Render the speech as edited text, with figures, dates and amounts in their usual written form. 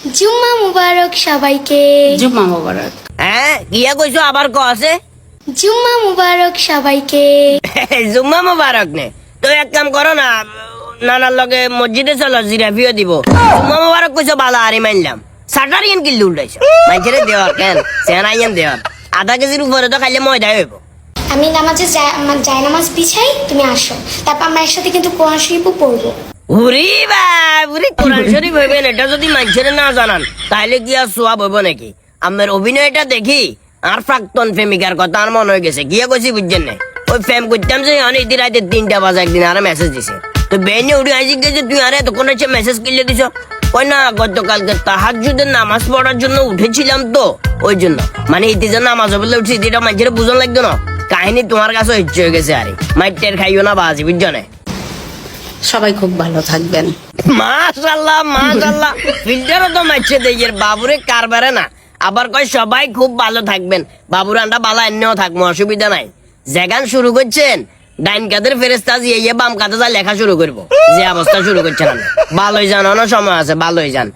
জুম্মা মুবারক সবাইকে। জুম্মা মোবারক। হ্যাঁ গিয়া কইছো আবার ক আছে জুম্মা মুবারক সবাইকে। জুম্মা মোবারক নে তো এক কাম করো না নানার লগে মসজিদে চলো জিরাফিও দিব জুম্মা মোবারক কইছো বালা আরে মানলাম সাটার ইন কিল্লু উল্টাইছো মাইছেরে দেওয়ার কেন সেনাইয়েন দেওয়ার আধা কেজির উপরে তো খাইলে ময়দা হইব আমি নামাজে জায়নামাজ বিছাই, তুমি আসো, তারপর আমরা একসাথে কিন্তু কোরআন শরীফও পড়বো। উরি বাবুরি কোরআন শরীফ হইবেন এটা যদি মানুষের না জানান তাহলে কি আর সোয়াব হইব নাকি আমার অভিনয়টা দেখি আর প্রাক্তন প্রেমিকার কথা আর মনে হয়ে গেছে গিয়ে কইছি বুঝছেন না ওই প্রেম করতাম যে অনেক দিন রাতে 3টা বাজে একদিন আর মেসেজ দিছে তো বেনে উড়ে আইসি গেছে তুই আরে তখন হচ্ছে মেসেজ কিনলে দিছ ওই না গতকালকে তাহাজ্জুদের নামাজ পড়ার জন্য উঠেছিলাম তো ওই জন্য মানে ইতিজার নামাজ বলে উঠছি এটা মানুষের বুঝন লাগতো না কাহিনী তোমার কাছে ইচ্ছে হয়ে গেছে আরে মাইটের খাইও না বাজি বুঝছো না সবাই খুব ভালো থাকবেন। মাশাআল্লাহ মাশাআল্লাহ ফিল্টারও তো মারছে দেখের বাবুরে কারবারে না আবার কয় সবাই খুব ভালো থাকবেন বাবুর আন্ডা বালা এমনিও থাকবো অসুবিধা নাই যেগান শুরু করছেন ডাইন কাদের ফেরেস্তা দিয়ে বাম কাতে যা লেখা শুরু করবো যে অবস্থা শুরু করছেন ভালোই যান অনেক সময় আছে ভালোই যান